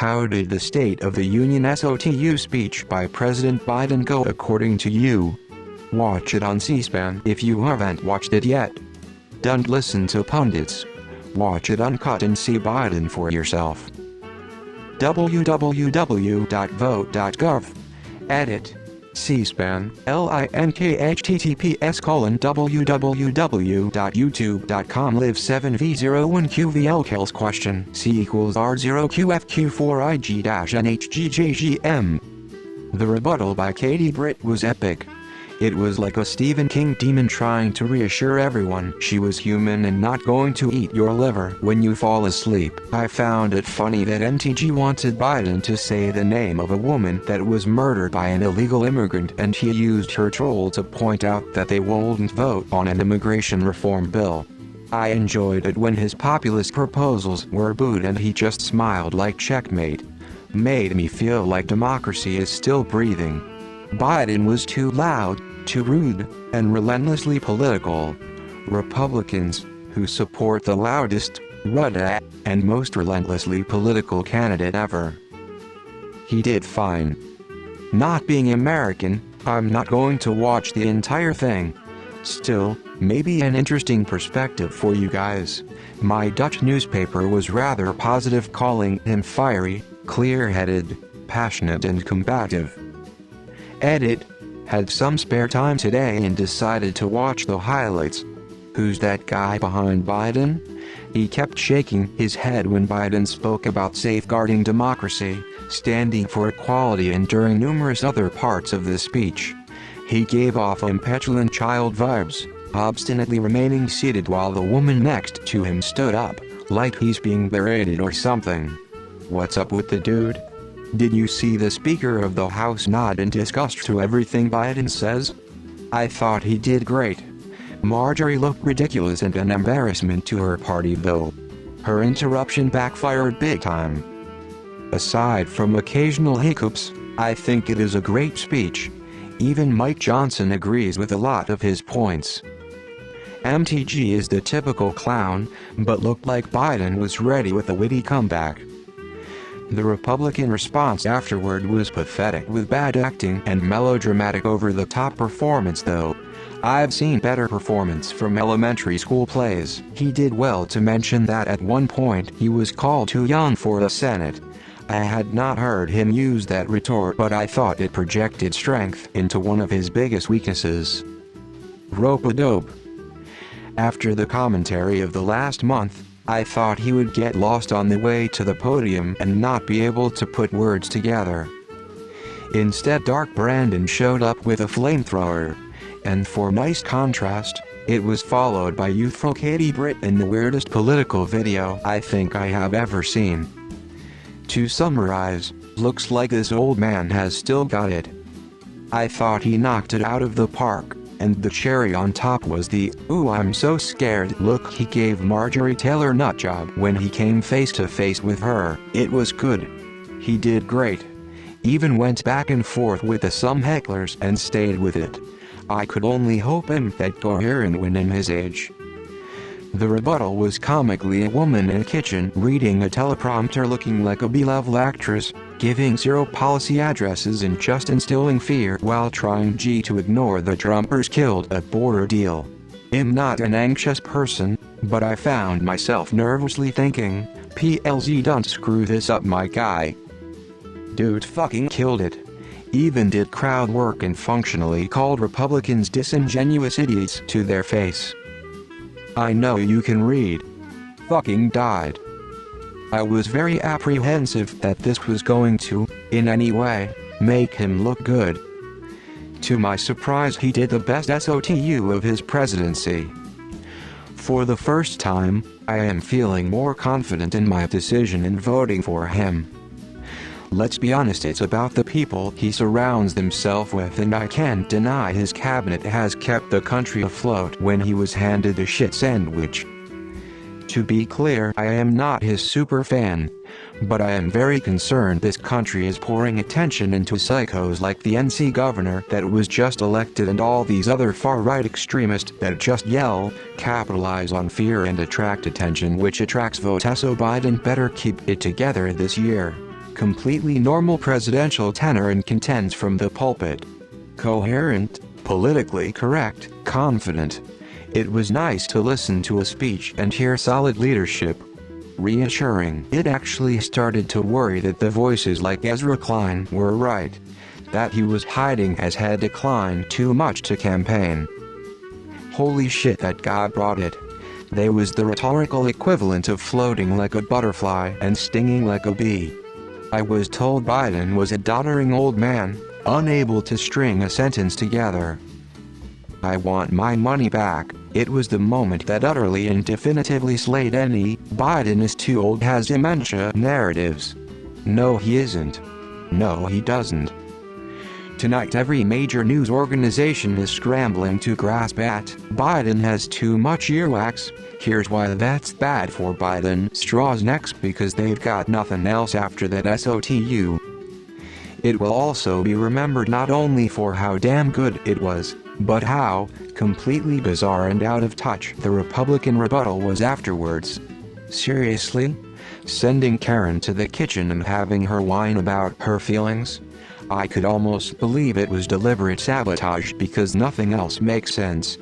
How did the State of the Union SOTU speech by President Biden go according to you? Watch it on C-SPAN if you haven't watched it yet. Don't listen to pundits. Watch it uncut and see Biden for yourself. www.vote.gov. Edit. C-SPAN, link.https://www.youtube.com live7v01qvl question C equals R0QFQ4IG-NHGJGM. The rebuttal by Katie Britt was epic. It was like a Stephen King demon trying to reassure everyone she was human and not going to eat your liver when you fall asleep. I found it funny that MTG wanted Biden to say the name of a woman that was murdered by an illegal immigrant, and he used her troll to point out that they wouldn't vote on an immigration reform bill. I enjoyed it when his populist proposals were booed and he just smiled like checkmate. Made me feel like democracy is still breathing. Biden was too loud, too rude, and relentlessly political. Republicans, who support the loudest, ruddest, and most relentlessly political candidate ever. He did fine. Not being American, I'm not going to watch the entire thing. Still, maybe an interesting perspective for you guys. My Dutch newspaper was rather positive, calling him fiery, clear-headed, passionate and combative. Edit. Had some spare time today and decided to watch the highlights. Who's that guy behind Biden? He kept shaking his head when Biden spoke about safeguarding democracy, standing for equality, and during numerous other parts of the speech. He gave off petulant child vibes, obstinately remaining seated while the woman next to him stood up, like he's being berated or something. What's up with the dude? Did you see the Speaker of the House nod in disgust to everything Biden says? I thought he did great. Marjorie looked ridiculous and an embarrassment to her party though. Her interruption backfired big time. Aside from occasional hiccups, I think it is a great speech. Even Mike Johnson agrees with a lot of his points. MTG is the typical clown, but looked like Biden was ready with a witty comeback. The Republican response afterward was pathetic with bad acting and melodramatic over-the-top performance though. I've seen better performance from elementary school plays. He did well to mention that at one point he was called too young for the Senate. I had not heard him use that retort, but I thought it projected strength into one of his biggest weaknesses. Rope-a-dope. After the commentary of the last month, I thought he would get lost on the way to the podium and not be able to put words together. Instead, Dark Brandon showed up with a flamethrower, and for nice contrast, it was followed by youthful Katie Britt in the weirdest political video I think I have ever seen. To summarize, looks like this old man has still got it. I thought he knocked it out of the park. And the cherry on top was the "ooh, I'm so scared" look he gave Marjorie Taylor Nutjob when he came face to face with her. It was good. He did great. Even went back and forth with some hecklers and stayed with it. I could only hope him that coherent when in his age. The rebuttal was comically a woman in a kitchen reading a teleprompter looking like a B-level actress, giving zero policy addresses and just instilling fear while trying to ignore the Trumpers killed a border deal. I'm not an anxious person, but I found myself nervously thinking, PLZ don't screw this up my guy. Dude fucking killed it. Even did crowd work and functionally called Republicans disingenuous idiots to their face. I know you can read. Fucking died. I was very apprehensive that this was going to, in any way, make him look good. To my surprise, he did the best SOTU of his presidency. For the first time, I am feeling more confident in my decision in voting for him. Let's be honest, it's about the people he surrounds himself with, and I can't deny his cabinet has kept the country afloat when he was handed a shit sandwich. To be clear, I am not his super fan, but I am very concerned this country is pouring attention into psychos like the NC governor that was just elected and all these other far-right extremists that just yell, capitalize on fear and attract attention, which attracts votes. So Biden better keep it together this year. Completely normal presidential tenor and contents from the pulpit. Coherent, politically correct, confident. It was nice to listen to a speech and hear solid leadership. Reassuring. It actually started to worry that the voices like Ezra Klein were right. That he was hiding had declined too much to campaign. Holy shit, that God brought it. They was the rhetorical equivalent of floating like a butterfly and stinging like a bee. I was told Biden was a doddering old man, unable to string a sentence together. I want my money back. It was the moment that utterly and definitively slayed any "Biden is too old, has dementia" narratives. No, he isn't. No, he doesn't. Tonight every major news organization is scrambling to grasp at "Biden has too much earwax. Here's why that's bad for Biden." Straws next because they've got nothing else after that SOTU. It will also be remembered not only for how damn good it was, but how completely bizarre and out of touch the Republican rebuttal was afterwards. Seriously? Sending Karen to the kitchen and having her whine about her feelings? I could almost believe it was deliberate sabotage because nothing else makes sense.